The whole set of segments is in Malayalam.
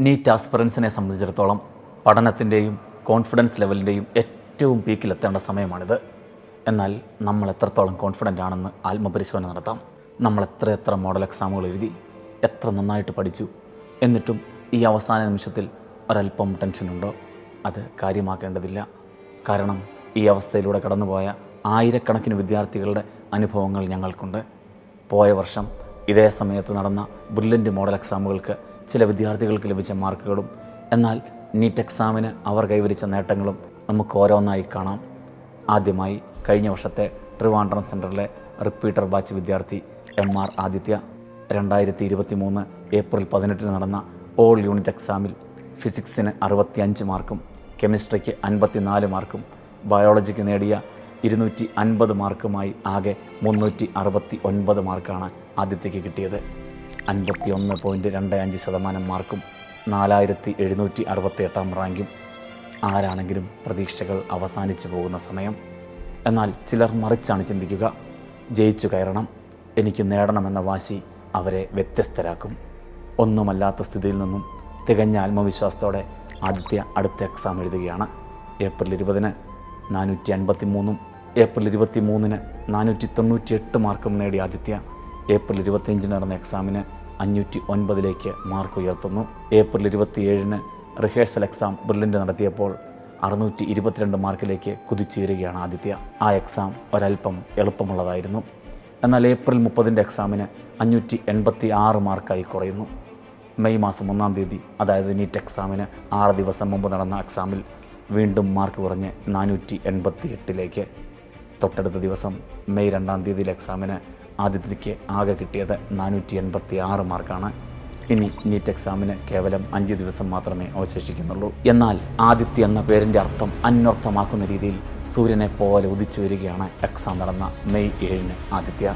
നീറ്റ് ആസ്പിറൻസിനെ സംബന്ധിച്ചിടത്തോളം പഠനത്തിൻ്റെയും കോൺഫിഡൻസ് ലെവലിൻ്റെയും ഏറ്റവും പീക്കിലെത്തേണ്ട സമയമാണിത്. എന്നാൽ നമ്മൾ എത്രത്തോളം കോൺഫിഡൻ്റ് ആണെന്ന് ആത്മപരിശോധന നടത്താം. നമ്മൾ എത്ര മോഡൽ എക്സാമുകൾ എഴുതി, എത്ര നന്നായിട്ട് പഠിച്ചു, എന്നിട്ടും ഈ അവസാന നിമിഷത്തിൽ ഒരല്പം ടെൻഷനുണ്ടോ? അത് കാര്യമാക്കേണ്ടതില്ല. കാരണം ഈ അവസ്ഥയിലൂടെ കടന്നുപോയ ആയിരക്കണക്കിന് വിദ്യാർത്ഥികളുടെ അനുഭവങ്ങൾ ഞങ്ങൾക്കുണ്ട്. പോയ വർഷം ഇതേ സമയത്ത് നടന്ന ബ്രില്യൻ്റ് മോഡൽ എക്സാമുകൾക്ക് ചില വിദ്യാർത്ഥികൾക്ക് ലഭിച്ച മാർക്കുകളും എന്നാൽ നീറ്റ് എക്സാമിന് അവർ കൈവരിച്ച നേട്ടങ്ങളും നമുക്ക് ഓരോന്നായി കാണാം. ആദ്യമായി കഴിഞ്ഞ വർഷത്തെ ട്രിവാൻഡ്രം സെൻറ്ററിലെ റിപ്പീറ്റർ ബാച്ച് വിദ്യാർത്ഥി MR ആദിത്യ 2023 ഏപ്രിൽ 18 നടന്ന ഓൾ യൂണിറ്റ് എക്സാമിൽ ഫിസിക്സിന് 65 മാർക്കും കെമിസ്ട്രിക്ക് 54 മാർക്കും ബയോളജിക്ക് നേടിയ 250 മാർക്കുമായി ആകെ 369 മാർക്കാണ് ആദിത്യയ്ക്ക് കിട്ടിയത്. 51.25% മാർക്കും 4768 റാങ്കും. ആരാണെങ്കിലും പ്രതീക്ഷകൾ അവസാനിച്ചു പോകുന്ന സമയം. എന്നാൽ ചിലർ മറിച്ചാണ് ചിന്തിക്കുക. ജയിച്ചു കയറണം, എനിക്ക് നേടണമെന്ന വാശി അവരെ വ്യത്യസ്തരാക്കും. ഒന്നുമല്ലാത്ത സ്ഥിതിയിൽ നിന്നും തികഞ്ഞ ആത്മവിശ്വാസത്തോടെ ആദിത്യ അടുത്ത എക്സാം എഴുതുകയാണ്. ഏപ്രിൽ 20 453 ഏപ്രിൽ 23 498 മാർക്കും നേടിയ ആദിത്യ ഏപ്രിൽ 25 നടന്ന എക്സാമിന് 509 മാർക്ക് ഉയർത്തുന്നു. ഏപ്രിൽ 27 റിഹേഴ്സൽ എക്സാം ബ്രില്യൻ്റ് നടത്തിയപ്പോൾ 622 മാർക്കിലേക്ക് കുതിച്ചുയരുകയാണ് ആദിത്യ. ആ എക്സാം ഒരല്പം എളുപ്പമുള്ളതായിരുന്നു. എന്നാൽ ഏപ്രിൽ 30 എക്സാമിന് 586 മാർക്കായി കുറയുന്നു. മെയ് മാസം 1 അതായത് നീറ്റ് എക്സാമിന് 6 ദിവസം മുമ്പ് നടന്ന എക്സാമിൽ വീണ്ടും മാർക്ക് കുറഞ്ഞ് 488. തൊട്ടടുത്ത ദിവസം മെയ് 2 എക്സാമിന് ആദിത്യയ്ക്ക് ആകെ കിട്ടിയത് 486 മാർക്കാണ്. ഇനി നീറ്റ് എക്സാമിന് കേവലം 5 ദിവസം മാത്രമേ അവശേഷിക്കുന്നുള്ളൂ. എന്നാൽ ആദിത്യ എന്ന പേരിൻ്റെ അർത്ഥം അന്വർത്ഥമാക്കുന്ന രീതിയിൽ സൂര്യനെ പോലെ ഉദിച്ചു വരികയാണ് എക്സാം നടന്ന മെയ് 7 ആദിത്യ.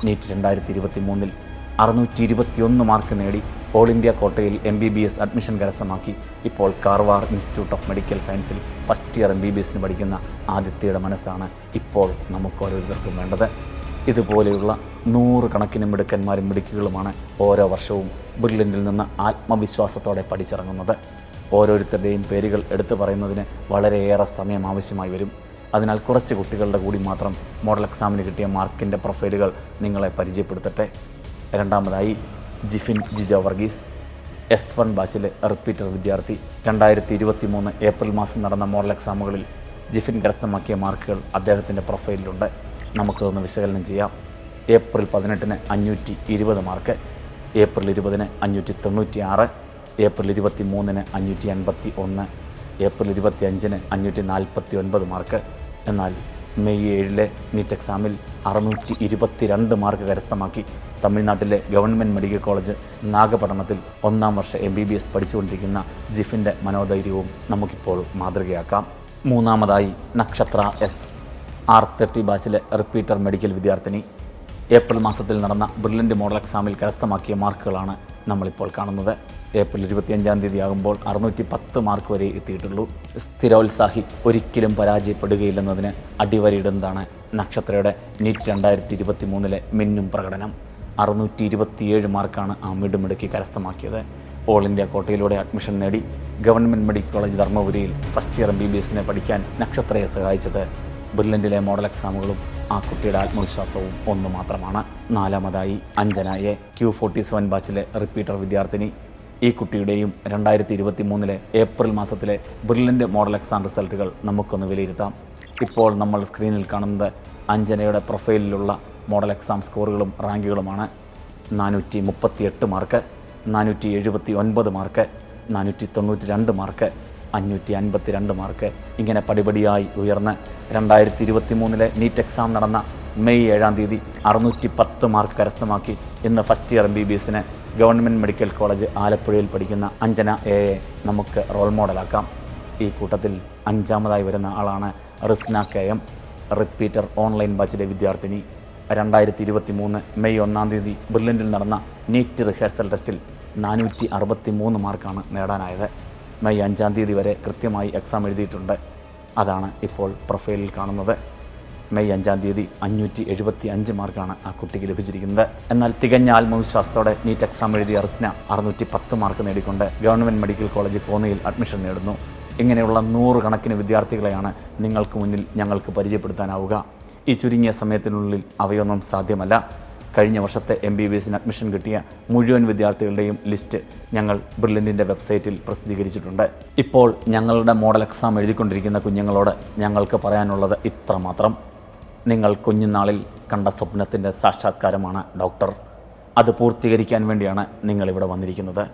നീറ്റ് 2023 621 മാർക്ക് നേടി ഓൾ ഇന്ത്യ കോട്ടയിൽ MBBS അഡ്മിഷൻ കരസ്ഥമാക്കി ഇപ്പോൾ കാർവാർ ഇൻസ്റ്റിറ്റ്യൂട്ട് ഓഫ് മെഡിക്കൽ സയൻസിൽ ഫസ്റ്റ് ഇയർ MBBS പഠിക്കുന്ന ആദിത്യയുടെ മനസ്സാണ് ഇപ്പോൾ നമുക്ക് ഓരോരുത്തർക്കും വേണ്ടത്. ഇതുപോലെയുള്ള 100 കണക്കിന് മിടുക്കന്മാരും മിടുക്കികളുമാണ് ഓരോ വർഷവും ബ്രില്യൻ്റിൽ നിന്ന് ആത്മവിശ്വാസത്തോടെ പഠിച്ചിറങ്ങുന്നത്. ഓരോരുത്തരുടെയും പേരുകൾ എടുത്തു പറയുന്നതിന് വളരെയേറെ സമയം ആവശ്യമായി വരും. അതിനാൽ കുറച്ച് കുട്ടികളുടെ കൂടി മാത്രം മോഡൽ എക്സാമിന് കിട്ടിയ മാർക്കിൻ്റെ പ്രൊഫൈലുകൾ നിങ്ങളെ പരിചയപ്പെടുത്തട്ടെ. രണ്ടാമതായി ജിഫിൻ ജിജോ വർഗീസ്, S1 ബാച്ചിലെ റിപ്പീറ്റർ വിദ്യാർത്ഥി. 2023 ഏപ്രിൽ മാസം നടന്ന മോഡൽ എക്സാമുകളിൽ ജിഫിൻ കരസ്ഥമാക്കിയ മാർക്കുകൾ അദ്ദേഹത്തിൻ്റെ പ്രൊഫൈലിലുണ്ട്. നമുക്കതൊന്ന് വിശകലനം ചെയ്യാം. April 18 520 mark, April 20 596, April 23 551, April 25 549 mark. എന്നാൽ മെയ് 7 നീറ്റ് എക്സാമിൽ 622 മാർക്ക് കരസ്ഥമാക്കി തമിഴ്നാട്ടിലെ ഗവൺമെൻറ് മെഡിക്കൽ കോളേജ് നാഗപട്ടണത്തിൽ 1ാം വർഷ MBBS പഠിച്ചുകൊണ്ടിരിക്കുന്ന ജിഫിൻ്റെ മനോധൈര്യവും നമുക്കിപ്പോൾ മാതൃകയാക്കാം. മൂന്നാമതായി നക്ഷത്ര S, R30 ബാച്ചിലെ റിപ്പീറ്റർ മെഡിക്കൽ വിദ്യാർത്ഥിനി. ഏപ്രിൽ മാസത്തിൽ നടന്ന ബ്രില്യൻ്റ് മോഡൽ എക്സാമിൽ കരസ്ഥമാക്കിയ മാർക്കുകളാണ് നമ്മളിപ്പോൾ കാണുന്നത്. ഏപ്രിൽ 25 ആകുമ്പോൾ 610 മാർക്ക് വരെ എത്തിയിട്ടുള്ളൂ. സ്ഥിരോത്സാഹി ഒരിക്കലും പരാജയപ്പെടുകയില്ലെന്നതിന് അടിവരയിടുന്നതാണ് നക്ഷത്രയുടെ നീറ്റ് 2023 മിന്നും പ്രകടനം. 627 മാർക്കാണ് ആ മിടുമിടുക്കി കരസ്ഥമാക്കിയത്. ഓൾ ഇന്ത്യ കോട്ടയിലൂടെ അഡ്മിഷൻ നേടി ഗവൺമെൻറ് മെഡിക്കൽ കോളേജ് ധർമ്മപുരിയിൽ ഫസ്റ്റ് ഇയർ MBBS പഠിക്കാൻ നക്ഷത്രയെ സഹായിച്ചത് ബ്രില്യൻ്റിലെ മോഡൽ എക്സാമുകളും ആ കുട്ടിയുടെ ആത്മവിശ്വാസവും ഒന്ന് മാത്രമാണ്. നാലാമതായി അഞ്ജനയെ, Q47 ബാച്ചിലെ റിപ്പീറ്റർ വിദ്യാർത്ഥിനി. ഈ കുട്ടിയുടെയും 2023 ഏപ്രിൽ മാസത്തിലെ ബ്രില്യൻ്റ് മോഡൽ എക്സാം റിസൾട്ടുകൾ നമുക്കൊന്ന് വിലയിരുത്താം. ഇപ്പോൾ നമ്മൾ സ്ക്രീനിൽ കാണുന്നത് അഞ്ജനയുടെ പ്രൊഫൈലിലുള്ള മോഡൽ എക്സാം സ്കോറുകളും റാങ്കുകളുമാണ്. 438 മാർക്ക്, 479 മാർക്ക്, 492 മാർക്ക്, 552 മാർക്ക്. ഇങ്ങനെ പടിപടിയായി ഉയർന്ന് 2023 നീറ്റ് എക്സാം നടന്ന മെയ് 7 610 മാർക്ക് കരസ്ഥമാക്കി ഇന്ന് first year MBBS government medical college ആലപ്പുഴയിൽ പഠിക്കുന്ന അഞ്ജന എയെ നമുക്ക് റോൾ മോഡലാക്കാം. ഈ കൂട്ടത്തിൽ 5ാമതായി വരുന്ന ആളാണ് റിസ്ന KM, റിപ്പീറ്റർ ഓൺലൈൻ ബാച്ചിലെ വിദ്യാർത്ഥിനി. 2023 മെയ് 1 ബ്രില്യൻ്റിൽ നടന്ന നീറ്റ് റിഹേഴ്സൽ ടെസ്റ്റിൽ 463 മാർക്കാണ് നേടാനായത്. മെയ് 5 വരെ കൃത്യമായി എക്സാം എഴുതിയിട്ടുണ്ട്. അതാണ് ഇപ്പോൾ പ്രൊഫൈലിൽ കാണുന്നത്. മെയ് 5-ാം തീയതി 575 മാർക്കാണ് ആ കുട്ടിക്ക് ലഭിച്ചിരിക്കുന്നത്. എന്നാൽ തികഞ്ഞ ആത്മവിശ്വാസത്തോടെ നീറ്റ് എക്സാം എഴുതിയ അർസ്ന 610 മാർക്ക് നേടിക്കൊണ്ട് ഗവൺമെൻറ് മെഡിക്കൽ കോളേജ് കോന്നിയിൽ അഡ്മിഷൻ നേടുന്നു. ഇങ്ങനെയുള്ള 100 കണക്കിന് വിദ്യാർത്ഥികളെയാണ് നിങ്ങൾക്ക് മുന്നിൽ ഞങ്ങൾക്ക് പരിചയപ്പെടുത്താനാവുക. ഈ ചുരുങ്ങിയ സമയത്തിനുള്ളിൽ അവയൊന്നും സാധ്യമല്ല. കഴിഞ്ഞ വർഷത്തെ MBBSന് അഡ്മിഷൻ കിട്ടിയ മുഴുവൻ വിദ്യാർത്ഥികളുടെയും ലിസ്റ്റ് ഞങ്ങൾ ബ്രില്യൻറ്റിൻ്റെ വെബ്സൈറ്റിൽ പ്രസിദ്ധീകരിച്ചിട്ടുണ്ട്. ഇപ്പോൾ ഞങ്ങളുടെ മോഡൽ എക്സാം എഴുതിക്കൊണ്ടിരിക്കുന്ന കുഞ്ഞുങ്ങളോട് ഞങ്ങൾക്ക് പറയാനുള്ളത് ഇത്രമാത്രം: നിങ്ങൾ കുഞ്ഞുനാളിൽ കണ്ട സ്വപ്നത്തിൻ്റെ സാക്ഷാത്കാരമാണ് ഡോക്ടർ. അത് പൂർത്തീകരിക്കാൻ വേണ്ടിയാണ് നിങ്ങളിവിടെ വന്നിരിക്കുന്നത്.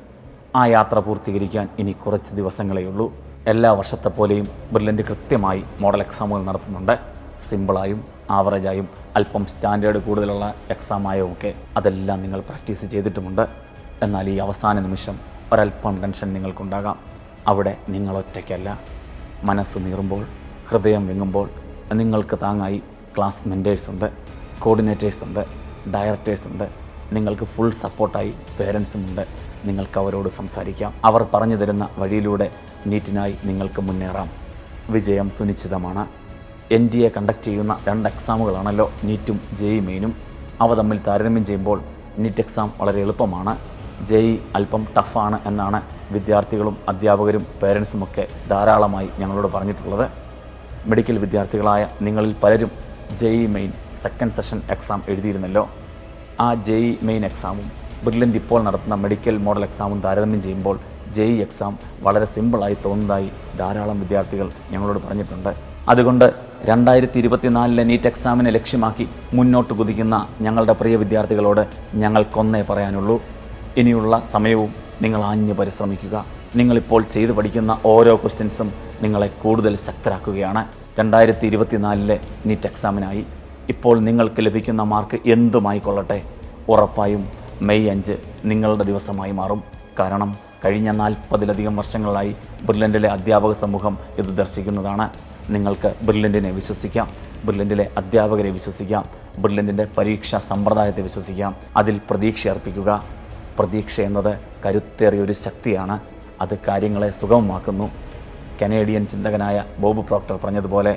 ആ യാത്ര പൂർത്തീകരിക്കാൻ ഇനി കുറച്ച് ദിവസങ്ങളേ ഉള്ളൂ. എല്ലാ വർഷത്തെ പോലെയും ബ്രില്യൻറ്റ് കൃത്യമായി മോഡൽ എക്സാമുകൾ നടത്തുന്നുണ്ട്. സിമ്പിളായും ആവറേജായും അല്പം സ്റ്റാൻഡേർഡ് കൂടുതലുള്ള എക്സാമായും ഒക്കെ അതെല്ലാം നിങ്ങൾ പ്രാക്ടീസ് ചെയ്തിട്ടുമുണ്ട്. എന്നാൽ ഈ അവസാന നിമിഷം ഒരല്പം ടെൻഷൻ നിങ്ങൾക്കുണ്ടാകാം. അവിടെ നിങ്ങളൊറ്റയ്ക്കല്ല. മനസ്സ് നീറുമ്പോൾ, ഹൃദയം വിങ്ങുമ്പോൾ നിങ്ങൾക്ക് താങ്ങായി ക്ലാസ് മെൻറ്റേഴ്സുണ്ട്, കോർഡിനേറ്റേഴ്സുണ്ട്, ഡയറക്ടേഴ്സുണ്ട്. നിങ്ങൾക്ക് ഫുൾ സപ്പോർട്ടായി പേരൻസുമുണ്ട്. നിങ്ങൾക്ക് അവരോട് സംസാരിക്കാം. അവർ പറഞ്ഞു തരുന്ന വഴിയിലൂടെ നീറ്റിനായി നിങ്ങൾക്ക് മുന്നേറാം. വിജയം സുനിശ്ചിതമാണ്. NDA കണ്ടക്ട് ചെയ്യുന്ന 2 എക്സാമുകളാണല്ലോ നീറ്റും JEE മെയിനും. അവ തമ്മിൽ താരതമ്യം ചെയ്യുമ്പോൾ നീറ്റ് എക്സാം വളരെ എളുപ്പമാണ്. JEE അല്പം ടഫാണ് എന്നാണ് വിദ്യാർത്ഥികളും അധ്യാപകരും പേരൻസുമൊക്കെ ധാരാളമായി ഞങ്ങളോട് പറഞ്ഞിട്ടുള്ളത്. മെഡിക്കൽ വിദ്യാർത്ഥികളായ നിങ്ങളിൽ പലരും JEE main second session exam എഴുതിയിരുന്നല്ലോ. ആ JEE മെയിൻ എക്സാമും ബ്രില്യൻറ്റ് ഇപ്പോൾ നടത്തുന്ന മെഡിക്കൽ മോഡൽ എക്സാമും താരതമ്യം ചെയ്യുമ്പോൾ JEE എക്സാം വളരെ സിമ്പിളായി തോന്നുന്നതായി ധാരാളം വിദ്യാർത്ഥികൾ ഞങ്ങളോട് പറഞ്ഞിട്ടുണ്ട്. അതുകൊണ്ട് 2024 നീറ്റ് എക്സാമിനെ ലക്ഷ്യമാക്കി മുന്നോട്ട് കുതിക്കുന്ന ഞങ്ങളുടെ പ്രിയ വിദ്യാർത്ഥികളോട് ഞങ്ങൾക്കൊന്നേ പറയാനുള്ളൂ: ഇനിയുള്ള സമയവും നിങ്ങൾ ആഞ്ഞു പരിശ്രമിക്കുക. നിങ്ങളിപ്പോൾ ചെയ്തു പഠിക്കുന്ന ഓരോ ക്വസ്റ്റ്യൻസും നിങ്ങളെ കൂടുതൽ ശക്തരാക്കുകയാണ്. 2024 നീറ്റ് എക്സാമിനായി ഇപ്പോൾ നിങ്ങൾക്ക് ലഭിക്കുന്ന മാർക്ക് എന്തുമായിക്കൊള്ളട്ടെ, ഉറപ്പായും മെയ് 5 നിങ്ങളുടെ ദിവസമായി മാറും. കാരണം കഴിഞ്ഞ 40-ലധികം വർഷങ്ങളായി ബ്രില്യൻറ്റിലെ അധ്യാപക സമൂഹം ഇത് ദർശിക്കുന്നതാണ്. നിങ്ങൾക്ക് ബ്രില്യൻറ്റിനെ വിശ്വസിക്കാം, ബ്രില്യൻറ്റിലെ അധ്യാപകരെ വിശ്വസിക്കാം, ബ്രില്യൻറ്റിൻ്റെ പരീക്ഷാ സമ്പ്രദായത്തെ വിശ്വസിക്കാം. അതിൽ പ്രതീക്ഷ അർപ്പിക്കുക. പ്രതീക്ഷ എന്നത് കരുത്തേറിയൊരു ശക്തിയാണ്. അത് കാര്യങ്ങളെ സുഗമമാക്കുന്നു. കനേഡിയൻ ചിന്തകനായ ബോബ് പ്രോക്ടർ പറഞ്ഞതുപോലെ,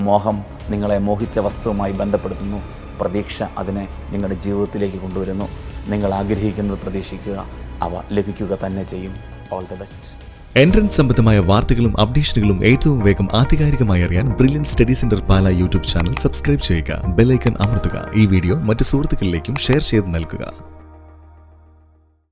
മോഹം നിങ്ങളെ മോഹിച്ച വസ്തുവുമായി ബന്ധപ്പെടുത്തുന്നു, പ്രതീക്ഷ അതിനെ നിങ്ങളുടെ ജീവിതത്തിലേക്ക് കൊണ്ടുവരുന്നു. നിങ്ങൾ ആഗ്രഹിക്കുന്നത് പ്രതീക്ഷിക്കുക, അവ ലഭിക്കുക തന്നെ ചെയ്യും. All the best. എൻട്രൻസ് സംബന്ധമായ വാർത്തകളും അപ്ഡേഷനുകളും ഏറ്റവും വേഗം ആധികാരികമായി അറിയാൻ ബ്രില്യൻറ്റ് സ്റ്റഡി സെന്റർ പാല യൂട്യൂബ് ചാനൽ സബ്സ്ക്രൈബ് ചെയ്യുക. ബെൽ ഐക്കൺ അമർത്തുക. ഈ വീഡിയോ മറ്റ് സുഹൃത്തുക്കളിലേക്കും ഷെയർ ചെയ്ത് നൽകുക.